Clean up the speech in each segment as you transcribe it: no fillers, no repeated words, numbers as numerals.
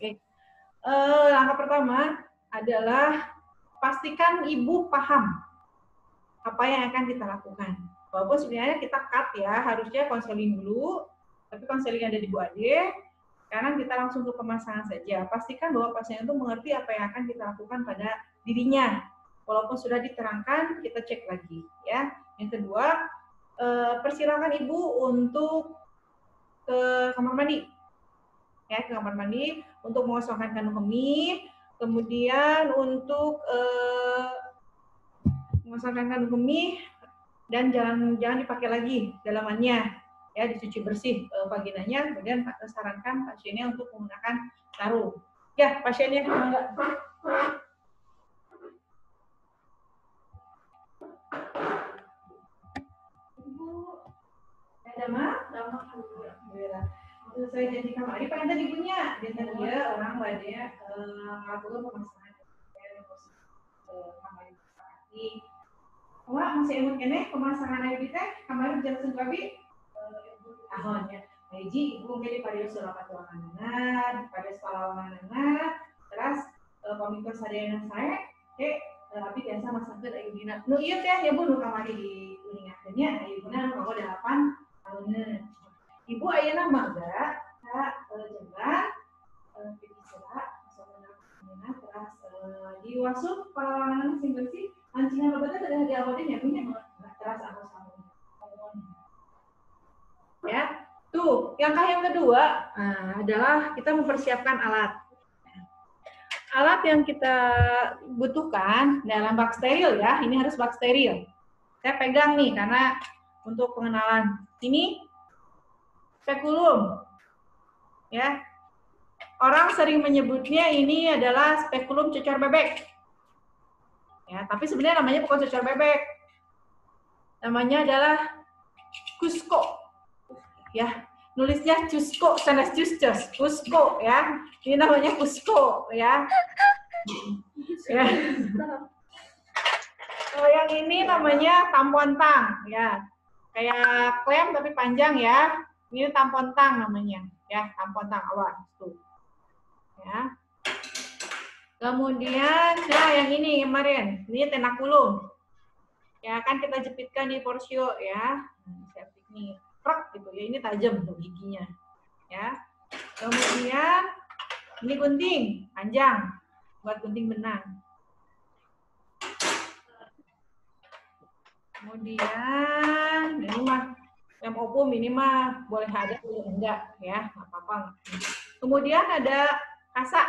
Oke. Langkah pertama adalah pastikan ibu paham apa yang akan kita lakukan. Walaupun sebenarnya kita cut ya, harusnya konseling dulu, tapi konseling ada di Bu Ade. Sekarang kita langsung ke pemasangan saja. Pastikan bahwa pasien itu mengerti apa yang akan kita lakukan pada dirinya. Walaupun sudah diterangkan, kita cek lagi ya. Yang kedua, persilakan ibu untuk ke kamar mandi. Ya, ke kamar mandi untuk mengosongkan kandung kemih, kemudian untuk mengosongkan kandung kemih dan jangan dipakai lagi dalamannya. Ya, dicuci bersih vaginanya, kemudian sarankan pasiennya untuk menggunakan sarung. Ya, pasiennya enggak. Ibu, ada mah, alhamdulillah. Saya janji kamari, pengen tadi ibunya, dia tadi ya orang wadnya ngelakuin pemasangan kamari disepakati. Wah, masih emun kene pemasangan air teh kamari jelasin kabi tahunnya. Hiji ibu mungkin pada surapat wanganan, pada sekolah wanganan, terus pamingkas sadayana saya, tapi biasa masangkeun ayu dina. Nu ieu teh ya Bu nu kamari di kuningakeunnya ayu dina nu kago 8 tahunan. Ibu ayeuna mangga ka jalan pisira soalna terus di wasup palawangan sing bersih ancingan lobetna teh di awalnya nya punya terus aku sama ya. Tuh, langkah yang kedua adalah kita mempersiapkan alat. Alat yang kita butuhkan dalam bak steril ya, ini harus bak steril. Saya pegang nih karena untuk pengenalan. Ini spekulum. Ya. Orang sering menyebutnya ini adalah spekulum cocor bebek. Ya, tapi sebenarnya namanya bukan cocor bebek. Namanya adalah Cusco. Ya, nulisnya Cusco, sanes Cuscos, Cusco ya. Ini namanya Cusco ya. Ya. Kalau yang ini namanya tampon tang ya. Kayak klem tapi panjang ya. Ini tampon tang namanya ya, tampon tang awas tuh. Ya. Kemudian nah yang ini kemarin, ini tenakulum. Ya kan kita jepitkan di porsio ya. Septik nih. Prok gitu ya, ini tajam tuh giginya ya. Kemudian ini gunting panjang buat gunting benang. Kemudian ini mah yang opum, ini mah boleh ada boleh enggak ya, nggak apa-apa. Kemudian ada kasa,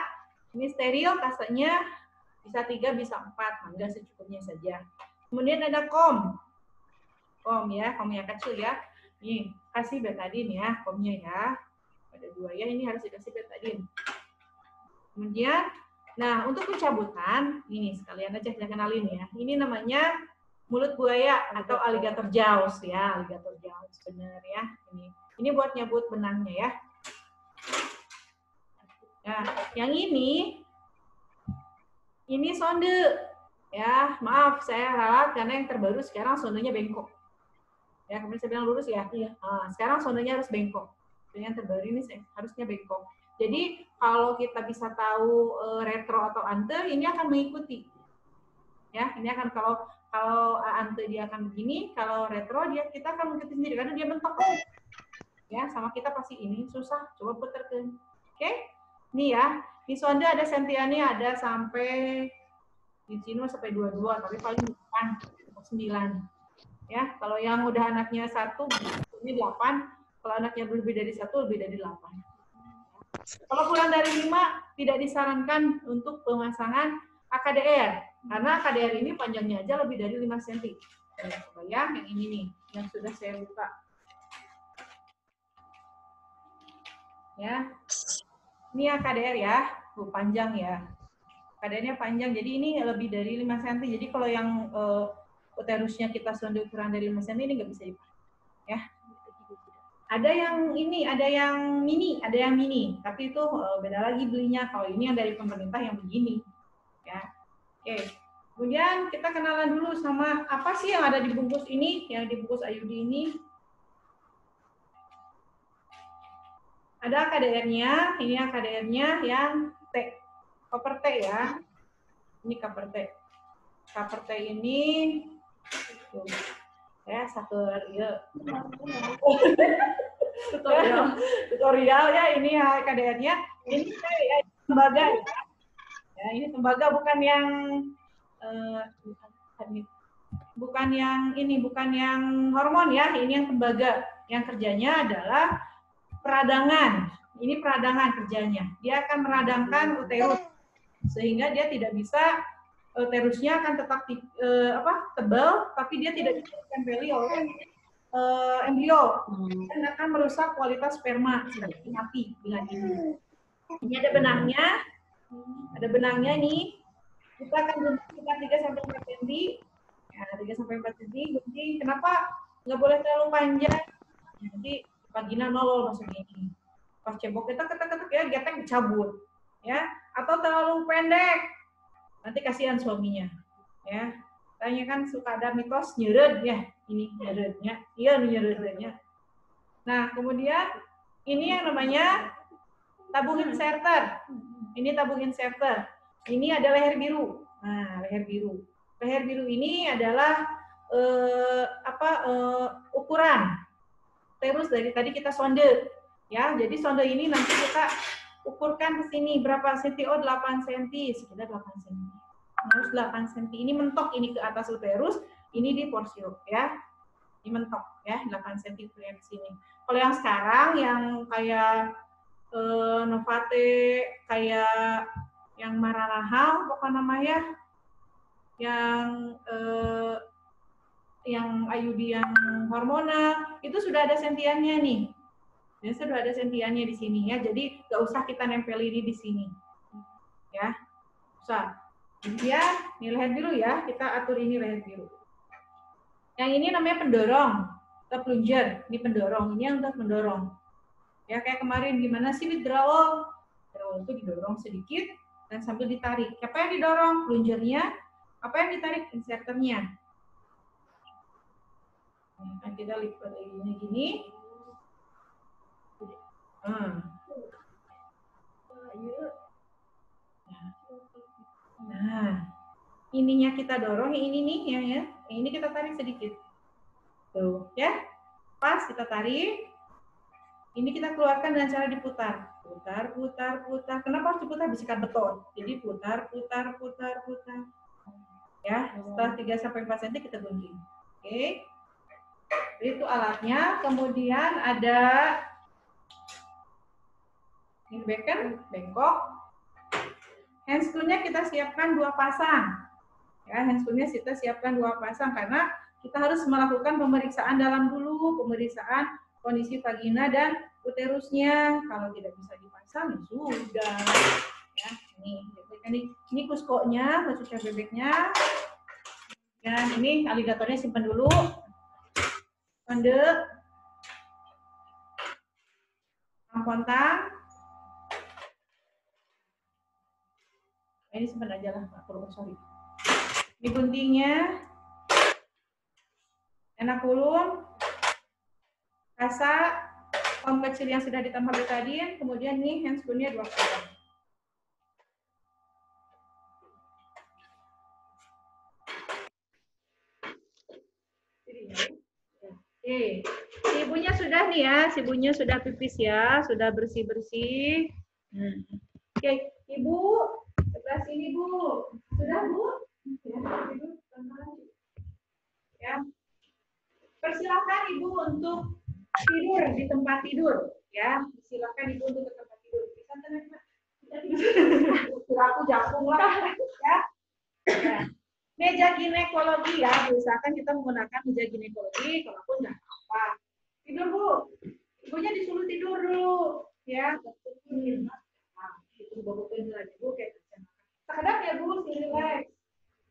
ini steril, kasanya bisa 3 bisa 4, mangga secukupnya saja. Kemudian ada kom ya, kom yang kecil ya. Nih, kasih betadin ya, komnya ya. Ada 2 ya, ini harus dikasih betadin. Kemudian, nah untuk pencabutan, ini sekalian aja saya kenalin ya. Ini namanya mulut buaya atau alligator jaws ya, alligator jaws bener ya. Ini buat nyabut benangnya ya. Nah, yang ini sonde ya. Maaf saya ralat karena yang terbaru sekarang sondenya bengkok. Ya, kemarin saya bilang lurus ya. Iya. Nah, sekarang sondenya harus bengkok. Yang terbaru ini harusnya bengkok. Jadi kalau kita bisa tahu retro atau ante, ini akan mengikuti. Ya, ini akan kalau ante dia akan begini, kalau retro kita akan mengikuti sendiri karena dia bentuk. Ya, sama kita pasti ini susah. Coba putarkan. Oke? Ini ya. Di sonde ada sentiannya ada sampai di sini sampai 22, tapi paling 8 atau 9. Ya, kalau yang udah anaknya 1 ini 8, kalau anaknya lebih dari 1 lebih dari 8. Kalau kurang dari 5 tidak disarankan untuk pemasangan AKDR karena AKDR ini panjangnya aja lebih dari 5 cm. Ya, yang ini nih yang sudah saya buka. Ya. Ini AKDR ya, panjang ya. AKDR-nya panjang, jadi ini lebih dari 5 cm. Jadi kalau yang uterusnya kita sonde kurang dari 5 cm ini nggak bisa dipakai. Ya. Ada yang ini, ada yang mini, tapi itu beda lagi belinya. Kalau ini yang dari pemerintah yang begini. Ya. Oke. Kemudian kita kenalan dulu sama apa sih yang ada di bungkus ini, yang dibungkus IUD ini. ada KDR-nya, ini KDR-nya yang T, koper T ya. Ini koper T. Koper T ini ya satu ya. tutorial ya, ini ya KDR-nya. Ini ya tembaga ya. Ini tembaga, bukan yang bukan yang hormon ya. Ini yang tembaga. Yang kerjanya adalah peradangan. Ini peradangan kerjanya. Dia akan meradangkan uterus sehingga dia tidak bisa, uterusnya akan tetap tebal, tapi dia tidak bisa ditempeli oleh embrio dan akan merusak kualitas sperma, mati dengan ini. Ini ada benangnya nih. Kita akan gunting sekitar 3-4 cm. Ya, 3-4 cm gunting. Kenapa nggak boleh terlalu panjang? Nanti vagina nolol maksudnya ini. Pas cebok kita ketek-ketek ya, getek dicabut. Ya, atau terlalu pendek. Nanti kasihan suaminya. Ya. Tanya kan suka ada mitos nyeret ya. Ini nyeretnya. Iya, nyeretnya. Nah, kemudian ini yang namanya tabung inserter. Ini tabung inserter. Ini ada leher biru. Nah, leher biru. Leher biru ini adalah ukuran terus dari tadi kita sonde. Ya, jadi sonde ini nanti kita ukurkan ke sini berapa cm? Oh, 8 cm, sekitar 8 cm. Harus 8 cm. Ini mentok ini ke atas uterus, ini di porsio ya. Ini mentok ya, 8 cm ke sini. Kalau yang sekarang yang kayak Novate, kayak yang Maranahal pokoknya namanya, yang IUD yang hormonal itu sudah ada sentiannya nih. Ya, sudah ada sentiannya di sini ya. Jadi nggak usah kita nempel ini di sini. Ya. Usah. Ya, ini leher biru ya. Kita atur ini leher biru. Yang ini namanya pendorong atau plunger. Ini pendorong. Ini yang untuk mendorong. Ya, kayak kemarin gimana sih withdrawal? Withdrawal itu didorong sedikit dan sambil ditarik. Apa yang didorong? Plungernya. Apa yang ditarik? Inserternya. Nah, kita lipat ini gini. Nah, ininya kita dorong, ini nih ya. Ini kita tarik sedikit. Tuh, ya. Pas kita tarik. Ini kita keluarkan dengan cara diputar. Putar, putar, putar. Kenapa harus diputar? Bisikan beton. Jadi putar, putar, putar, putar. Ya, setelah 3-4 cm kita gunting. Oke. Itu alatnya. Kemudian ada ini beken, bengkok. Handscrew-nya kita siapkan 2 pasang. Ya, handscrew-nya kita siapkan 2 pasang karena kita harus melakukan pemeriksaan dalam dulu, pemeriksaan kondisi vagina dan uterusnya. Kalau tidak bisa dipasang, ya sudah. Ya, ini kuskonya, khususnya bebeknya. Dan ini aligatornya simpan dulu. Sonde, kontang. Ini simpan aja lah, sorry. Ini guntingnya, enak ulun, kasa, kom kecil yang sudah ditambah betadin, kemudian nih handscrew-nya 2 pasang. Oke, si ibunya sudah nih ya, si ibunya sudah pipis ya, sudah bersih-bersih. Oke, ibu, sebelah sini bu, sudah bu? Ya, persilakan ibu untuk tidur di tempat tidur, ya. Silakan ibu untuk ke tempat tidur. Bisa teman-teman? Aku jangkung lah, ya. Ya. Meja ginekologi ya, usahakan kita menggunakan meja ginekologi, kalaupun nggak apa-apa. Tidur bu, ibunya disuruh tidur dulu, ya. Nah, itu babukin lagi bu, kayak terkadang ya bu, relax.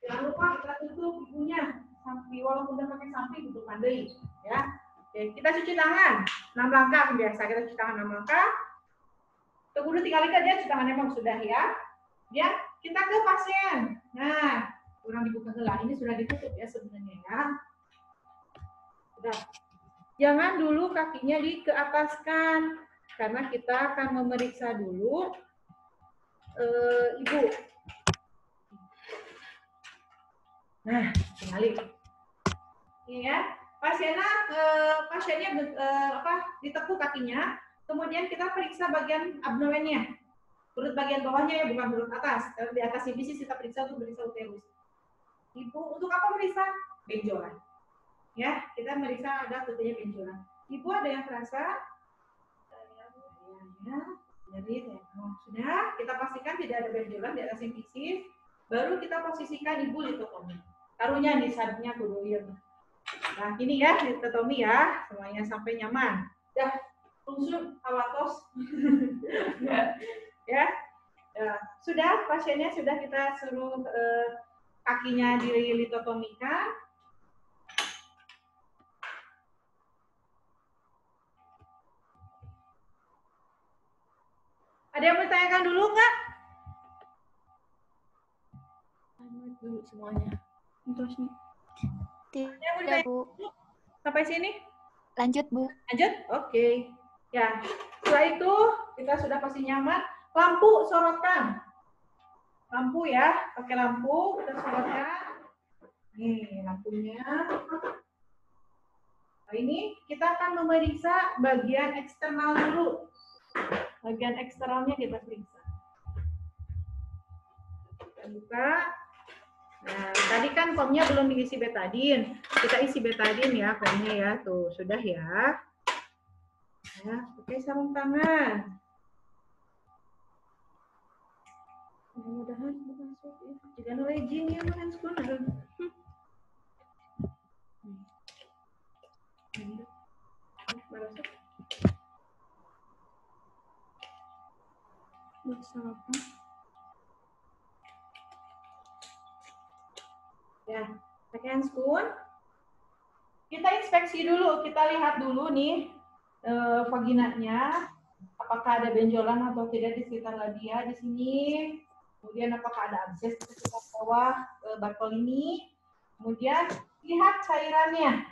Jangan lupa kita tutup ibunya, sampai walaupun udah pakai samping untuk pandai, ya. Oke, kita cuci tangan, 6 langkah biasa kita cuci tangan 6 langkah. Tunggu dulu 3 kali aja cuci tangan emang sudah ya. Ya, kita ke pasien. Nah, kurang dibuka gelang, ini sudah ditutup ya sebenarnya ya. Sudah. Jangan dulu kakinya dikeataskan. karena kita akan memeriksa dulu Ibu. Nah, kembali. Ini ya, pasiennya ditekuk kakinya, kemudian kita periksa bagian abdomennya, perut bagian bawahnya ya, bukan perut atas. Di atas bisis kita periksa untuk meriksa uterus. Ibu, untuk apa meriksa? Benjolan. Ya, kita meriksa ada tutupnya benjolan. Ibu ada yang terasa? Ya, jadi sudah kita pastikan tidak ada benjolan di atas bisis. Baru kita posisikan ibu litotomi. Taruhnya di sampingnya kuduir. Nah, ini ya litotomi ya, semuanya sampai nyaman. Dah, langsung awatos. ya. Sudah, pasiennya sudah kita suruh kakinya dilitotomikan. Ada yang mau ditanyakan dulu nggak? Dulu semuanya. Terus nih. Tidak, Bu. Sampai sini? Lanjut, Bu. Lanjut? Oke. Ya, setelah itu kita sudah pasti nyaman. Lampu sorotkan. Lampu ya, pakai lampu kita sorotkan. Nih lampunya. Nah, ini kita akan memeriksa bagian eksternal dulu. Bagian eksternalnya kita periksa. Kita buka. Nah, tadi kan formnya belum diisi betadin. Kita isi betadin ya formnya ya. Tuh, sudah ya. Ya, pakai sarung tangan. Mudah-mudahan masuk ya. Jangan legend ya, kan sekolah. Ya, pakai handscoon. Kita inspeksi dulu, kita lihat dulu nih vaginanya, apakah ada benjolan atau tidak di sekitar labia di sini. Kemudian apakah ada abses di sekitar bawah Bartolini. Kemudian lihat cairannya.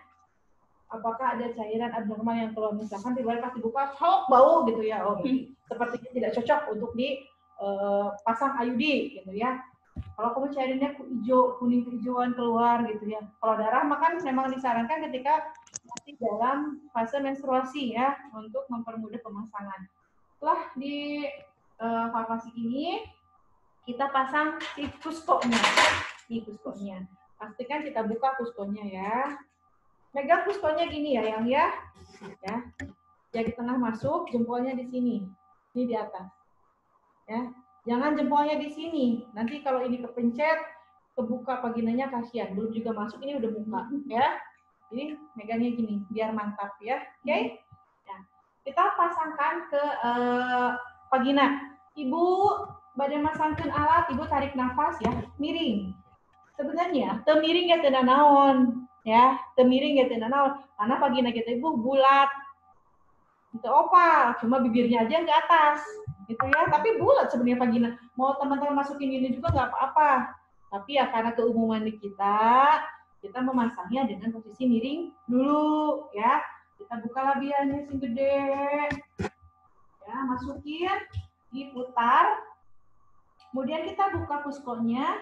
Apakah ada cairan abnormal yang keluar, misalkan tiba-tiba pas dibuka bau gitu ya, oh sepertinya tidak cocok untuk dipasang IUD gitu ya. Kalau kamu cairannya hijau, kuning kehijauan keluar gitu ya. Kalau darah makan memang disarankan ketika masih dalam fase menstruasi ya, untuk mempermudah pemasangan. Setelah di farmasi ini kita pasang si kuskonya. Ini kuskonya. Pastikan kita buka kuskonya ya. Megang kuskonya gini ya, yang ya. Ya di tengah masuk, jempolnya di sini. Ini di atas. Ya. Jangan jempolnya di sini. Nanti kalau ini kepencet, kebuka vaginanya kasihan. Belum juga masuk, ini udah buka, ya. Jadi megangnya gini, biar mantap ya. Oke? Nah, kita pasangkan ke vagina. Ibu badan masangkan alat, ibu tarik nafas ya, miring. Sebenarnya miring ya teu naon, ya. Teu miring ya teu naon, karena vagina kita ibu bulat. Itu oval, cuma bibirnya aja ke atas. Gitu ya, tapi bulat sebenarnya vagina. Mau teman-teman masukin ini juga nggak apa-apa. Tapi ya karena keumuman di kita memasangnya dengan posisi miring dulu ya. Kita buka labianya sing gede. Ya, masukin, diputar. Kemudian kita buka kuskonya.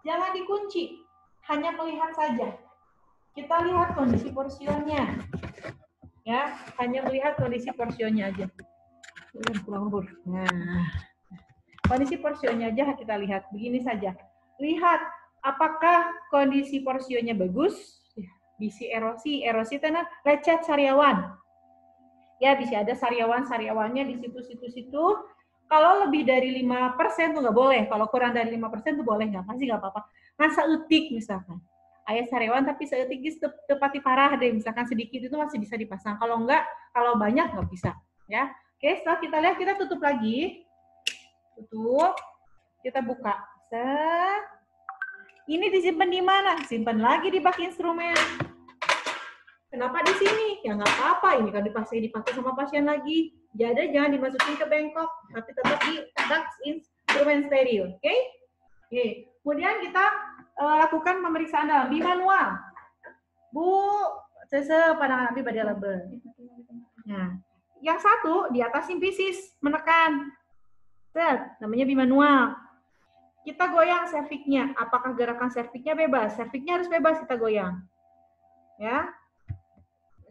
Jangan dikunci, hanya melihat saja. Kita lihat kondisi porsionnya. Ya, hanya melihat kondisi porsionnya aja. Nah, kondisi porsionya aja kita lihat. Begini saja. Lihat apakah kondisi porsionya bagus. Bisi erosi tanah lecet sariawan. Ya, bisa ada sariawannya di situ. Kalau lebih dari 5% tuh nggak boleh. Kalau kurang dari 5% tuh boleh, nggak apa-apa. Nah, seetik misalkan. Ayah sariawan tapi seetik tepati parah deh. Misalkan sedikit itu masih bisa dipasang. Kalau enggak, kalau banyak nggak bisa. Ya. Oke, setelah kita lihat, kita tutup lagi. Tutup. Kita buka. Ini disimpan di mana? Simpan lagi di bak instrumen. Kenapa di sini? Ya nggak apa-apa. Ini kan dipakai sama pasien lagi. Jadi jangan dimasukin ke bengkok, tapi tetap di bak instrumen steril. Oke? Oke. Kemudian kita lakukan pemeriksaan dalam di manual. Bu, pandangan Abi pada label. Nah, yang satu di atas simplisis, menekan. Set, namanya bimanual. Kita goyang cervixnya. Apakah gerakan cervixnya bebas? Cervixnya harus bebas kita goyang. Ya.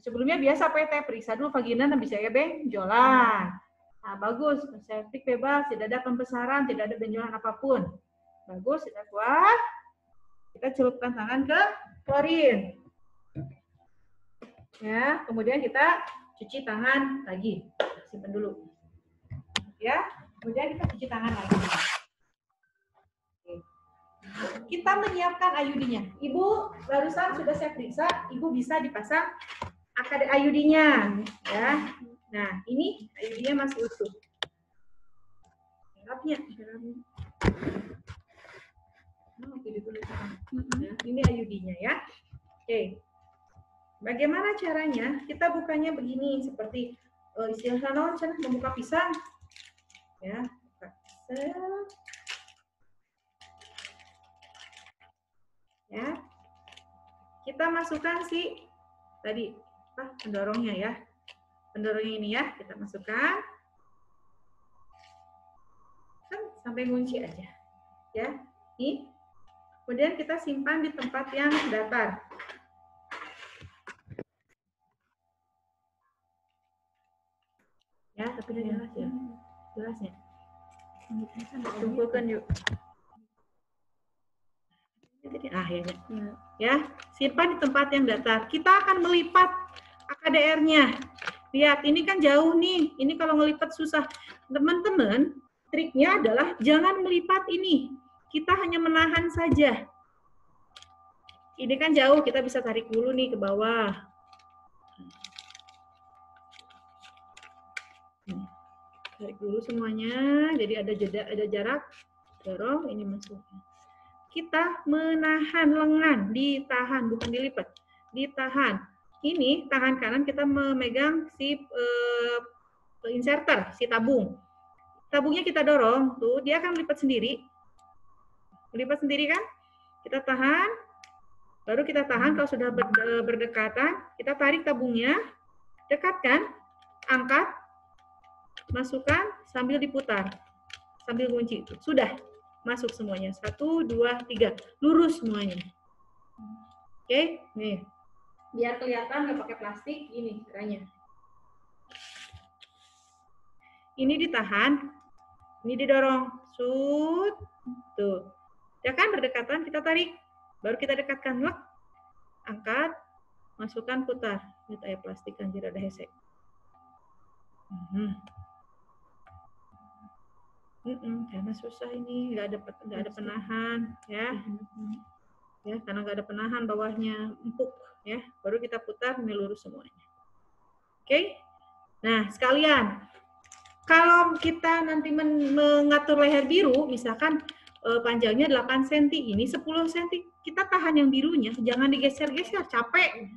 Sebelumnya biasa PT, periksa dulu vagina dan bisa ya benjolan. Nah, bagus. Cervix bebas, tidak ada pembesaran, tidak ada benjolan apapun. Bagus, sudah kuat. Kita celupkan tangan ke klorin. Ya, kemudian kita cuci tangan lagi. Simpan dulu. Ya, kemudian kita cuci tangan lagi. Kita menyiapkan IUD-nya. Ibu barusan sudah saya periksa, Ibu bisa dipasang IUD-nya, ya. Nah, ini IUD-nya masih utuh. Rapnya. Nah, ini IUD-nya ya. Oke. Bagaimana caranya? Kita bukanya begini, seperti istilah sana membuka pisang. Ya, buka pisang. Ya. Kita masukkan si tadi pendorongnya ya. Pendorongnya ini ya, kita masukkan. Sampai kunci aja. Ya. Ini. Kemudian kita simpan di tempat yang datar. Ya, tapi udah jelas ya. Jelas ya. Kumpulkan yuk. Akhirnya. Ya, simpan di tempat yang datar. Kita akan melipat AKDR-nya. Lihat, ini kan jauh nih. Ini kalau ngelipat susah. Teman-teman, triknya adalah jangan melipat ini. Kita hanya menahan saja. Ini kan jauh, kita bisa tarik dulu nih ke bawah. Tarik dulu semuanya, jadi ada jeda, ada jarak. Dorong, ini masuk. Kita menahan lengan, ditahan, bukan dilipat. Ditahan. Ini tangan kanan kita memegang si inserter, si tabung. Tabungnya kita dorong, tuh dia akan melipat sendiri. Melipat sendiri kan? Kita tahan, baru kita tahan kalau sudah berdekatan, kita tarik tabungnya, dekatkan, angkat, masukkan sambil diputar, sambil kunci. Sudah masuk semuanya. 1, 2, 3, lurus semuanya. Oke, nih. Biar kelihatan nggak pakai plastik, ini caranya. Ini ditahan, ini didorong, sut, tuh. Ya kan berdekatan, kita tarik, baru kita dekatkan, lek, angkat, masukkan, putar. Lihat air plastik anjir ada hesek. Karena susah ini, nggak ada penahan, ya. Ya, karena nggak ada penahan bawahnya empuk, ya. Baru kita putar, ini lurus semuanya. Oke? Nah, sekalian, kalau kita nanti mengatur leher biru, misalkan panjangnya 8 cm, ini 10 cm, kita tahan yang birunya, jangan digeser-geser, capek.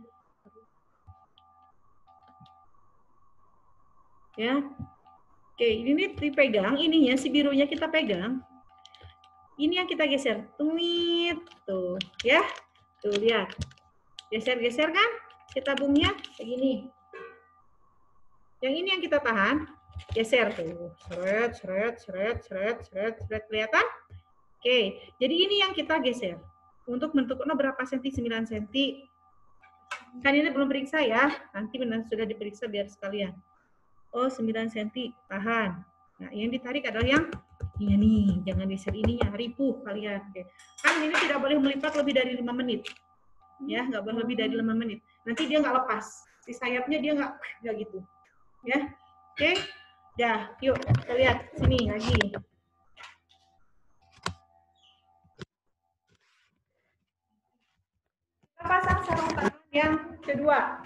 Ya. Oke, ini dipegang, ininya si birunya kita pegang. Ini yang kita geser. Tumit, tuh, ya. Tuh, lihat. Geser-geser kan? Si tabungnya begini. Yang ini yang kita tahan, geser tuh. Seret, seret, seret, seret, seret, seret. Kelihatan? Oke, jadi ini yang kita geser. Untuk menentukan berapa senti, 9 cm. Kan ini belum periksa ya. Nanti benar sudah diperiksa biar sekalian. Oh, 9 cm, tahan. Nah, yang ditarik adalah yang ini nih, jangan geser ininya, ripuh kalian. Oke. Kan ini tidak boleh melipat lebih dari 5 menit. Ya, nggak boleh lebih dari 5 menit. Nanti dia nggak lepas. Si sayapnya dia nggak gitu. Ya, oke. Ya, yuk kita lihat sini lagi. Kita pasang sarung tangan yang kedua.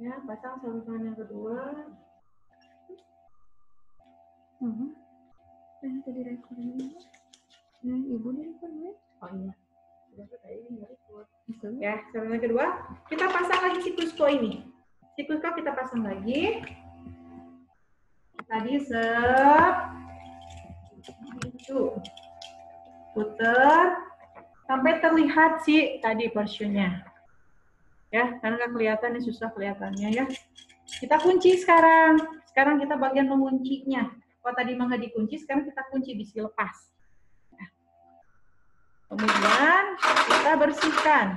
Ya, pasang sarung tangan yang kedua. Tadi rekornya. Nah, ibu nih rekornya. Oh iya. Ya, sarung yang kedua. Kita pasang lagi siklusko ini. Siklusko kita pasang lagi. Tadi Itu. Putar sampai terlihat sih tadi portionnya. Ya, karena nggak kelihatan, ini susah kelihatannya ya. Kita kunci sekarang. Sekarang kita bagian menguncinya. Kalau tadi mah nggak dikunci, sekarang kita kunci, bisa lepas. Nah. Kemudian kita bersihkan.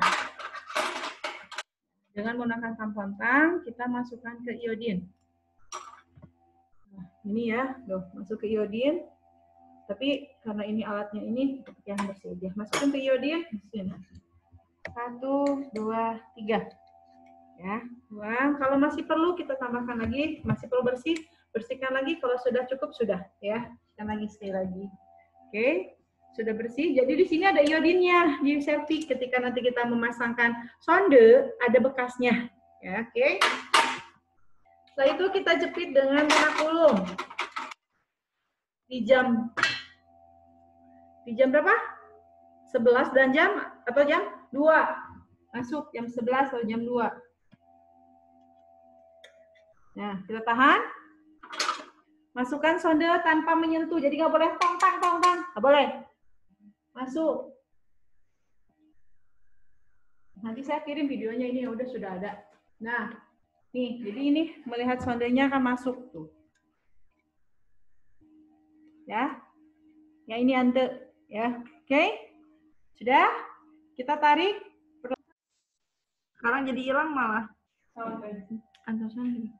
Dengan menggunakan tampon tang, kita masukkan ke iodin. Nah, ini ya, masuk ke iodin. Tapi karena ini alatnya ini yang bersih aja. Masukin ke iodin di sini. 1, 2, 3. Ya, buang. Kalau masih perlu kita tambahkan lagi, masih perlu bersih, bersihkan lagi. Kalau sudah cukup sudah, ya. Kita lagi sekali lagi. Oke, sudah bersih. Jadi di sini ada iodinnya di septic. Ketika nanti kita memasangkan sonde, ada bekasnya. Ya, oke. Setelah itu kita jepit dengan tenakulum. Di jam berapa? 11 dan jam 2. Masuk jam 11 atau jam 2. Nah, kita tahan. Masukkan sonde tanpa menyentuh. Jadi nggak boleh tong tang. Nggak boleh. Masuk. Nanti saya kirim videonya ini udah sudah ada. Nah, nih, jadi ini melihat sondenya akan masuk tuh. Ya. Ya ini ante, ya. Oke? Sudah? Kita tarik. Sekarang jadi hilang malah. Antosan.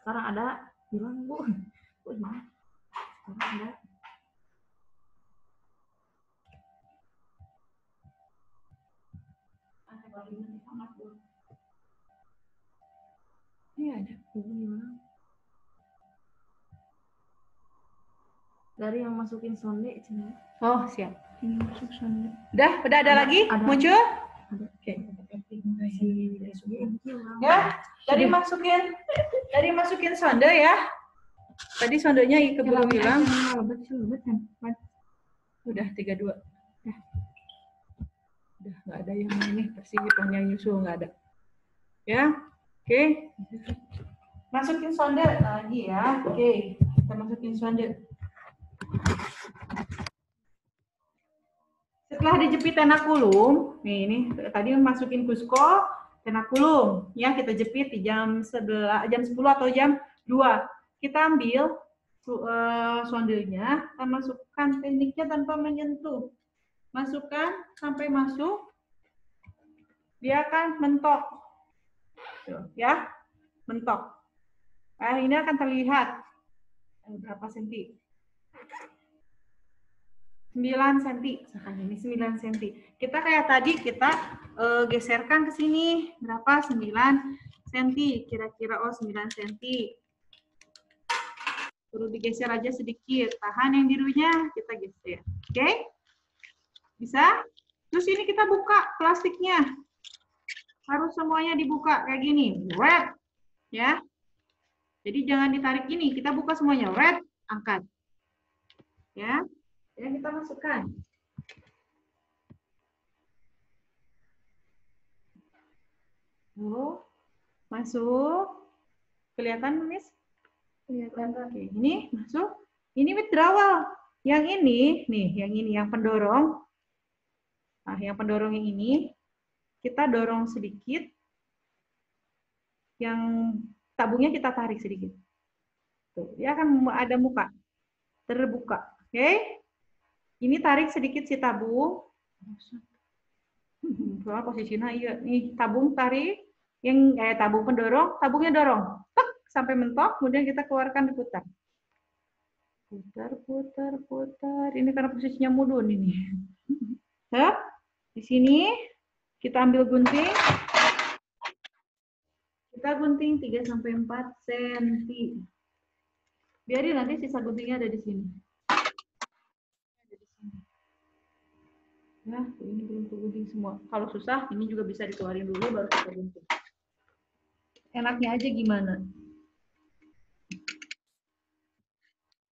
Sekarang ada hilang, Bu. Sekarang ada. Ini ada hilang. Dari yang masukin sonde, oh siap. Ini masuk sonde. Udah ada lagi? Ada. Muncul? Ada. Oke. Ya, dari masukin sonde ya. Tadi sondenya keburu hilang. Udah 32. Udah nggak ada yang ini bersih, yang nyusul nggak ada. Ya, oke. Masukin sonde lagi ya. Oke, kita masukin sonde. Setelah dijepit tenakulum, nih ini tadi masukin kusko, tenakulum, ya kita jepit di jam 10 atau jam 2. Kita ambil sondenya, kita masukkan, tekniknya tanpa menyentuh. Masukkan sampai masuk, dia akan mentok. Tuh, ya, mentok. Nah, ini akan terlihat berapa senti. 9 cm, misalkan ini 9 cm. Kita kayak tadi kita geserkan ke sini berapa? 9 cm. Kira-kira 9 cm. Perlu digeser aja sedikit. Tahan yang birunya, kita geser. Oke? Bisa? Terus ini kita buka plastiknya. Harus semuanya dibuka kayak gini. Red. Ya. Jadi jangan ditarik gini, kita buka semuanya. Red, angkat. Ya. Ya, kita masukkan. Tuh, masuk. Kelihatan, Miss? Kelihatan. Oke, ini masuk. Ini withdrawal. Yang ini, nih, yang pendorong. Nah, yang pendorong yang ini, kita dorong sedikit. Yang tabungnya kita tarik sedikit. Tuh, dia akan ada muka. Terbuka. Oke? Ini tarik sedikit si tabung. Soal posisinya iya. Nih tabung tarik, yang tabung pendorong, tabungnya dorong, tek, sampai mentok, kemudian kita keluarkan diputar. Putar. Ini karena posisinya mudun ini. Ya, di sini kita ambil gunting. Kita gunting 3 sampai 4 cm. Biarin nanti sisa guntingnya ada di sini. Nah, ini belum kegunting semua. Kalau susah, ini juga bisa dikeluarin dulu baru kita gunting. Enaknya aja gimana?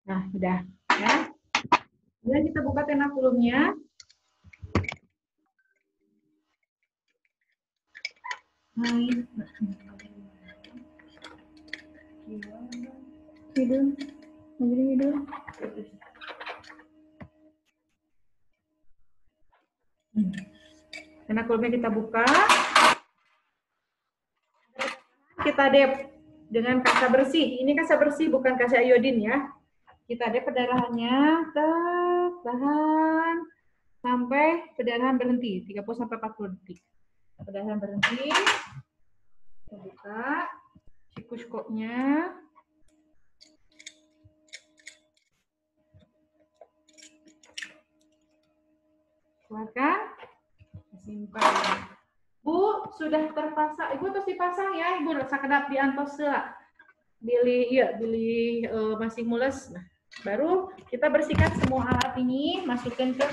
Nah, udah ya. Kemudian kita buka tenakulumnya. Hidung. Enakulumnya kita buka. Kita dep dengan kaca bersih. Ini kaca bersih, bukan kaca iodin ya. Kita dep perdarahannya, tahan sampai perdarahan berhenti, 30-40 detik. Perdarahan berhenti. Kita buka sikoskopnya. Keluarkan. Simpan. Bu, sudah terpasang. Ibu terus dipasang ya, Ibu sakedap diantos lah. Bili masih mules. Nah, baru kita bersihkan semua alat ini, masukkan ke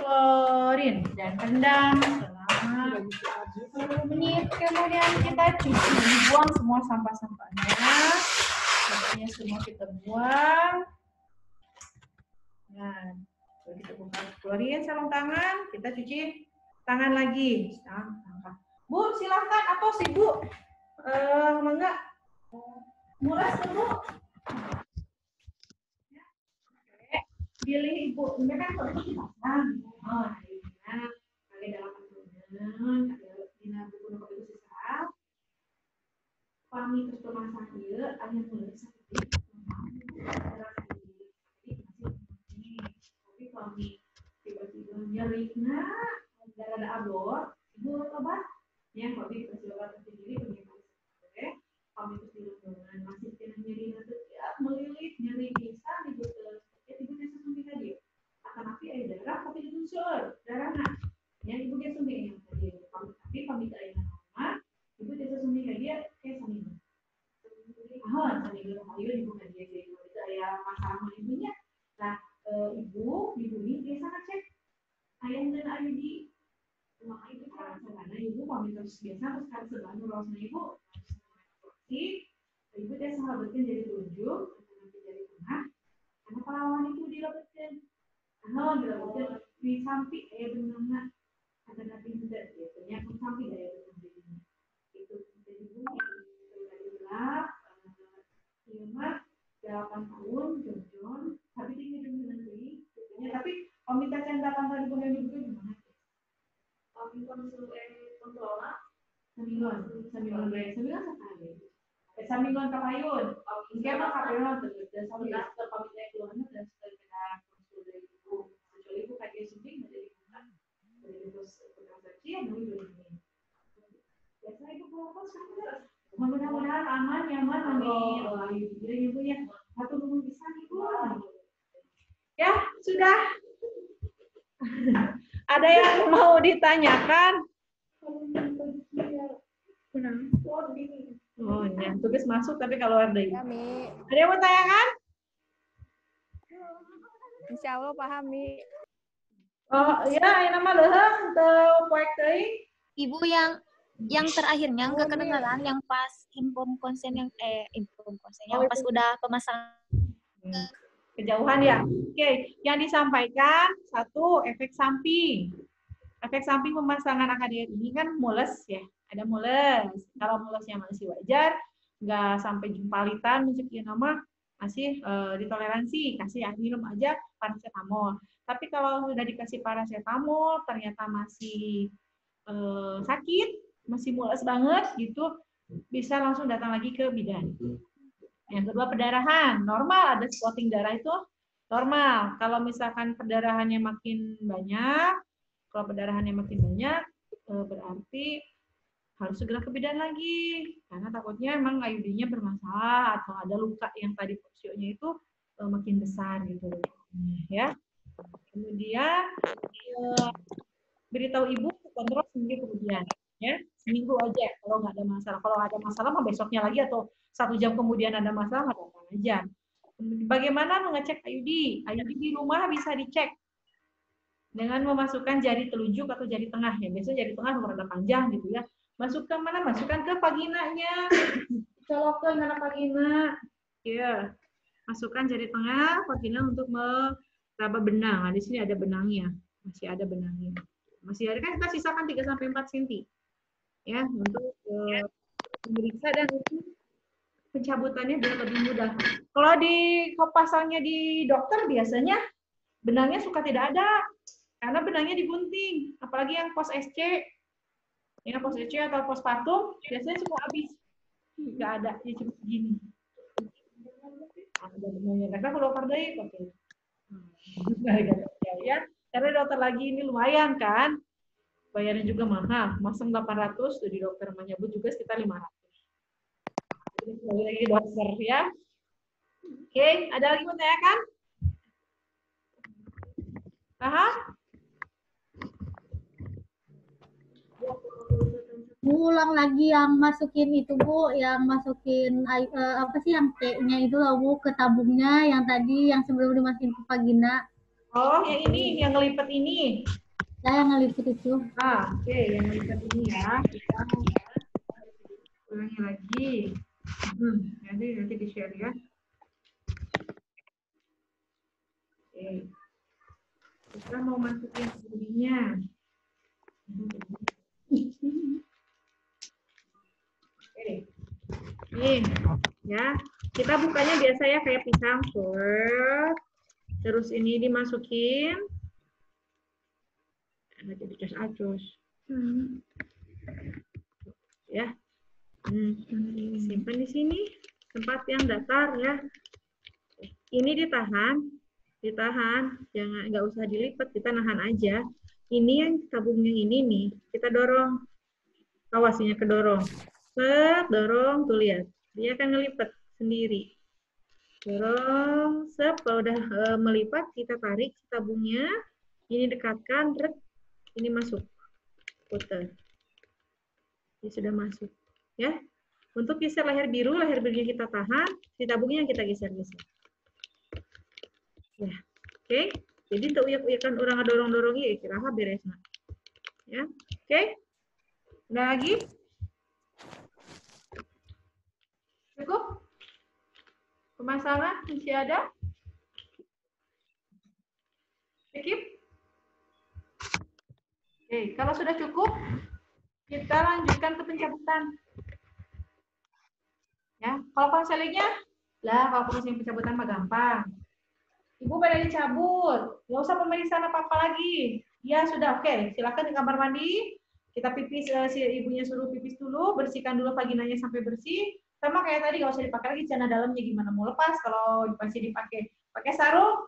klorin dan rendam selama 10 menit. Kemudian kita cuci, buang semua sampah-sampahnya. Sampahnya semua kita buang. Nah, kita buka klorin, sarung tangan, kita cuci tangan lagi. Bu, silahkan atau si Bu mangga mulas dulu. Ya. Oke. Pilih Ibu. Ini kan kalau itu dipasang. Oh, nah, kali dalam perjalanan, ada dina buku nomor itu sisa. Kami terus pemasak dia, ada mulas seperti tapi kami tiba-tiba nyeri, ada abor, Ibu obat. Ya, kalau dikasih obat sendiri, kami terus di lingkungan masih kena nyeri setiap melilit nyeri bisa Ibu Ibu desa suntik tadi. Akan tapi ada darah tapi diunsur darah nak. Ya Ibu desa suntik yang tadi. Tapi kami tak ada nama. Ibu desa suntik dia kayak sambil. Sambil kayu Ibu kan dia jadi kalau itu ada masalah ibunya. Nah ibu ini biasa ngecek ayam dan ayu di rumah itu karena ibu kami terus biasa terus kan sebantu rosnya Ibu. Ibu teh sahabatkan jadi tunjuk, nanti jadi tengah. Karena pahlawan itu dilakukan, dilakukan di samping benangnya ada nabi muda, biasanya pun samping benang itu jadi bunyi dari gelap, Ilmar 8 tahun, John, tapi tinggi dengan nanti, tapi komunitas yang 8 tahun pun yang dibuka gimana? Kami konsulen kontrola, sembilan sekali. Sambil kapayun, mungkin mah kapayun dan sambil terpamit keluarnya dan setelah konsul dari Ibu, kecuali Ibu kajian suntik menjadi bukan dari terus kontrasepsi yang dulu ini. Biasa Ibu keluar sekarang, mudah-mudahan aman, nyaman, amin. Jadi Ibu ya, satu belum bisa Ibu. Ya sudah. Ada yang mau ditanyakan? Oh, ya. Tugas masuk tapi kalau ada ini. Ada yang mau tanyakan? Insya Allah paham, Mi. Oh, ya, yang nama leheng atau poek teuing? Ibu yang terakhirnya nggak kedengaran, yang pas inform konsen yang pas udah pemasangan. Kejauhan ya. Oke, yang disampaikan satu efek samping. Efek samping pemasangan AKDR ini kan mules ya. Ada mules. Kalau mulesnya masih wajar, nggak sampai jumpalitan, mencegah nama masih ditoleransi. Kasih minum aja paracetamol. Tapi kalau sudah dikasih paracetamol, ternyata masih sakit, masih mules banget gitu, bisa langsung datang lagi ke bidan. Yang kedua perdarahan, normal ada spotting darah itu normal. Kalau misalkan perdarahannya makin banyak, kalau perdarahannya makin banyak, berarti harus segera ke bidan lagi. Karena takutnya emang IUD-nya bermasalah atau ada luka yang tadi posionya itu makin besar gitu. Ya. Kemudian beritahu ibu kontrol seminggu kemudian. Ya, seminggu aja kalau nggak ada masalah. Kalau ada masalah mah besoknya lagi atau 1 jam kemudian ada masalah nggak datang aja. Bagaimana mengecek IUD? IUD di rumah bisa dicek dengan memasukkan jari telunjuk atau jari tengah ya. Biasanya jari tengah nomor ada panjang gitu ya. Masukkan mana? Masukkan ke vaginanya. Colokkan mana vagina. Ya. Masukkan jari tengah vagina untuk meraba benang. Nah, di sini ada benangnya. Masih ada benangnya. Masih ada kan kita sisakan 3 sampai 4 cm. Ya, untuk memeriksa dan untuk pencabutannya biar lebih mudah. Kalau di pasangnya di dokter biasanya benangnya suka tidak ada. Karena benangnya digunting, apalagi yang pos SC. Ya, pos SC atau postpartum biasanya suka habis. Nggak ada, ya cuma segini. Ada benangnya. Karena kalau overnight, oke. Ya, karena dokter lagi ini lumayan kan. Bayarnya juga mahal. Masang 800, di dokter menyebut juga sekitar 500. Jadi sekali lagi dokter ya. Oke, ada lagi mau tanyakan? Paham? Bu, ulang lagi yang masukin itu Bu, yang masukin apa sih yang T-nya itu loh Bu ke tabungnya yang tadi yang sebelum dimasukin ke vagina. Oh, yang ini, yang ngelipet ini. Ya, yang ngelipet itu. Oke, yang ngelipet ini ya. Kita ulangi lagi. Nanti di-share ya. Oke. Kita mau masukin bodinya. Oke. Nih, ya. Kita bukanya biasa ya kayak pisang. Terus ini dimasukin. Jadi acus. Ya. Simpan di sini. Tempat yang datar ya. Ini ditahan, jangan nggak usah dilipat, kita nahan aja. Ini yang tabung yang ini nih, kita dorong. Awas ini kedorong. Dorong, tuh lihat. Dia akan ngelipat sendiri. Dorong, kalau udah melipat, kita tarik tabungnya. Ini dekatkan, ini masuk. Putar. Ini sudah masuk. Ya. Untuk geser leher birunya kita tahan, si tabungnya yang kita geser-geser. Ya, oke. Jadi untuk uyak-uyakan orang dorong-dorong ya kira-kira beres nak. Ya, oke. Udah lagi? Cukup? Pemasangan masih ada? Skip? Oke, kalau sudah cukup, kita lanjutkan ke pencabutan. Ya, kalau konselingnya, kalau konseling pencabutan mah gampang. Ibu pada dicabut, nggak usah pemeriksaan apa-apa lagi. Ya sudah, oke. Silakan di kamar mandi. Kita pipis, si ibunya suruh pipis dulu, bersihkan dulu vaginanya sampai bersih. Sama kayak tadi, nggak usah dipakai lagi celana dalamnya gimana mau lepas. Kalau masih pakai sarung,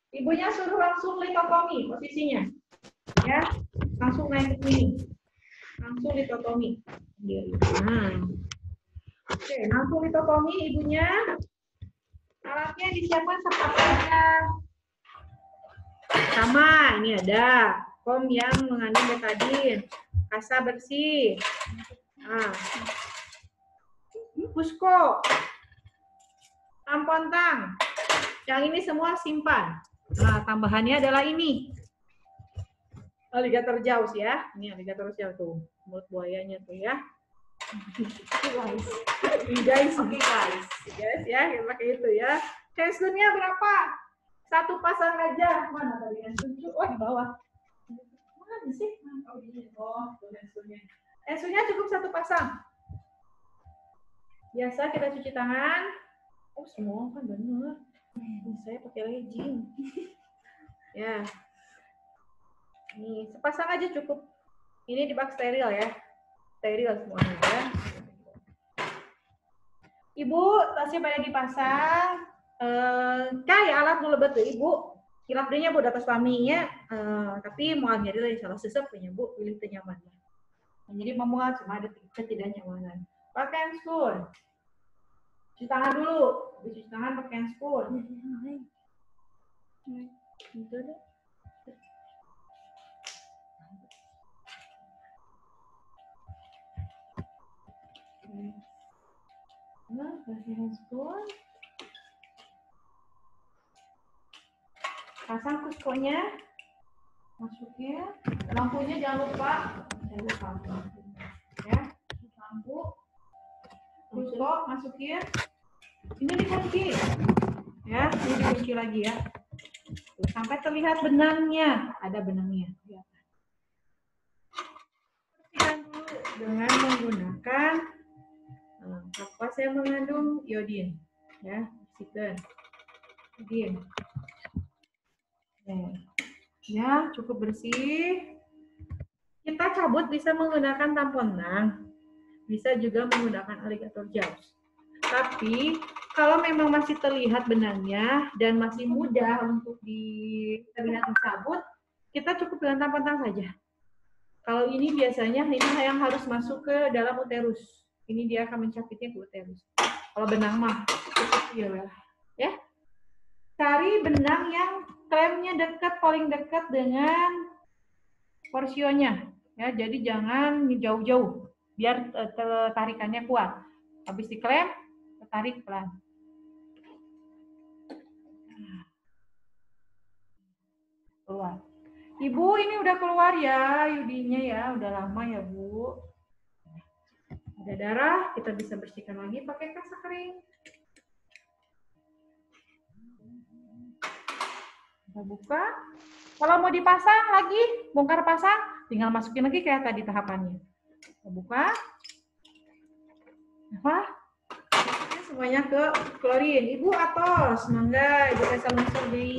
ibunya suruh langsung litotomi posisinya, ya, langsung naik ke sini, langsung litotomi. Nah, oke, langsung litotomi ibunya. Alatnya disiapkan sepertinya. Sama, ini ada foam yang mengandung betadin, kasa bersih. Nah, Pusko, tampon tang. Yang ini semua simpan. Nah, tambahannya adalah ini. Alligator jaws ya. Ini alligator jaws tuh. Mulut buayanya tuh ya. Guys, guys ya, kita pakai itu ya. Handsunnya berapa? Satu pasang aja. Mana tadi handsun? Oh, di bawah. Mana sih? Oh, ini. Oh, handsunnya. Handsunnya cukup satu pasang. Biasa kita cuci tangan. Oh, semua kan bener. Saya pakai legging. Ya. Nih, sepasang aja cukup. Ini di bak steril ya. Steril semuanya ya. Ibu, tasnya pada dipasang. Kayak alat nu lebet deh ibu. Kilap dehnya bu atas suaminya. Tapi mau nyari dari salah sesep punya bu, pilih nyaman. Jadi memuat cuma ada ketidaknyamanan. Pakai handscoon. Cuci tangan dulu. Cuci tangan pakai handscoon. Gitu deh. Nah, pakai handscoon. Pasang kuskonya. Masuknya. Lampunya jangan lupa. Ya, lampu. Kusko masukin. Ini dikunci. Ya, ini dikunci lagi ya. Sampai terlihat benangnya. Ada benangnya. Bersihkan dulu dengan menggunakan kapas yang mengandung iodin. Ya, bersihkan. Iodin. Nah, Ya, cukup bersih. Kita cabut bisa menggunakan tampon nang, bisa juga menggunakan alligator jaws. Tapi kalau memang masih terlihat benangnya dan masih mudah untuk terlihat dicabut, kita cukup dengan tampon nang saja. Kalau ini biasanya ini yang harus masuk ke dalam uterus. Ini dia akan mencapitnya ke uterus. Kalau benang mah cukup ya. Cari benang yang klemnya dekat, paling dekat dengan porsionya. Ya, jadi jangan jauh-jauh biar tarikannya kuat. Habis diklem, tarik pelan. Keluar. Ibu ini udah keluar ya yudinya ya, udah lama ya Bu. Ada darah, kita bisa bersihkan lagi pakai kasa kering. Kita buka. Kalau mau dipasang lagi, bongkar pasang, tinggal masukin lagi kayak tadi tahapannya. Kita buka. Apa? Ini semuanya ke klorin. Ibu atos, mangga, ibu kasih langsung deh.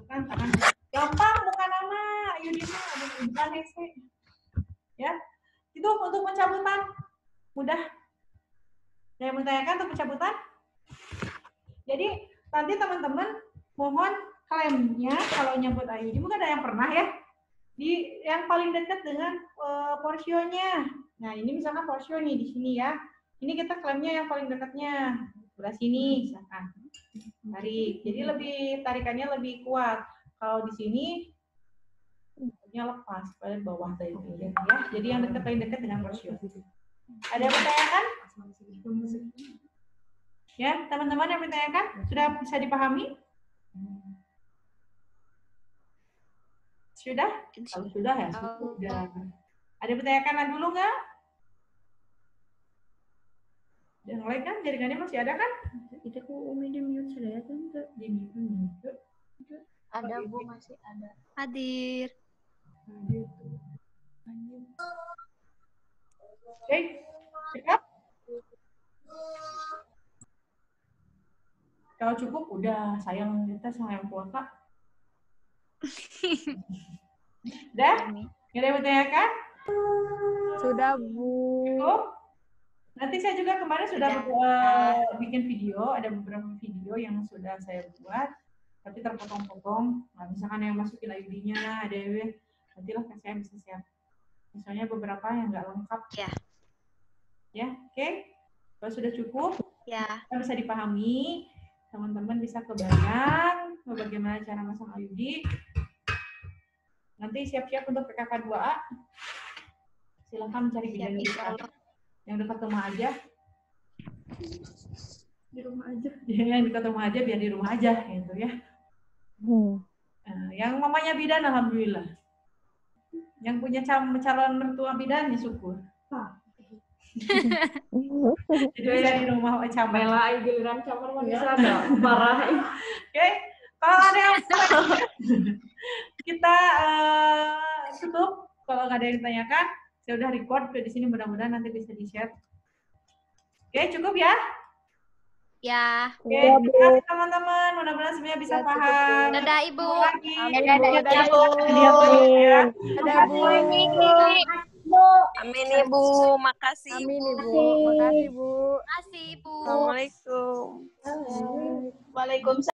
Kan tangan. Gampang bukan nama, Yudima, bukan hese. Ya, itu untuk pencabutan mudah. Saya menanyakan untuk pencabutan. Jadi nanti teman-teman mohon klemnya kalau nyambut Ayudi mungkin ada yang pernah ya di yang paling dekat dengan porsionya. Nah ini misalkan porsio nih di sini ya. Ini kita klemnya yang paling dekatnya sebelah sini misalkan. Tarik. Jadi lebih tarikannya lebih kuat. Kalau di sini lepas pada bawah tadi ya. Jadi yang dekat paling dekat dengan porsio. Ada yang bertanyakan? Ya, teman-teman yang bertanyakan sudah bisa dipahami? Sudah? Kalau sudah ya, sudah. Ada yang bertanyakan dulu nggak? Yang lain kan jaringannya masih ada kan? Itu aku Umi di mute sudah ya tante. Di mute. Ada Bu, masih ada. Hadir. Oke, siap? Kalau cukup udah, sayang kita sayang kuota. Udah? Nggak ada yang bertanyakan? Sudah Bu. Cukup? Nanti saya juga kemarin sudah bikin video, ada beberapa video yang sudah saya buat, tapi terpotong-potong. Nah, misalkan yang masukin ID-nya, ada nantilah saya bisa siap. Misalnya beberapa yang nggak lengkap. Ya. Ya, oke. Kalau sudah cukup, ya. Bisa dipahami, teman-teman bisa kebayang bagaimana cara masang IUD. Nanti siap-siap untuk PKK 2A. Silahkan mencari bidan yang dekat rumah aja. Di rumah aja. Yang dekat rumah aja biar di rumah aja gitu ya. Nah, yang mamanya bidan alhamdulillah. Yang punya calon mertua bidan ya syukur. Jadi bisa di rumah camar. Mela giliran camar mah bisa ada parah. Oke. Kalau ada yang kita tutup. Kalau nggak ada yang ditanyakan, saya udah record di sini, mudah-mudahan nanti bisa di-share. Oke, cukup ya? Ya. Oke, terima kasih teman-teman. Mudah-mudahan semuanya bisa paham. Dadah Ibu. Dadah Ibu. Dadah Bu. Amin Ibu, makasih. Amin Ibu. Makasih Bu. Makasih Ibu. Assalamualaikum. Waalaikumsalam.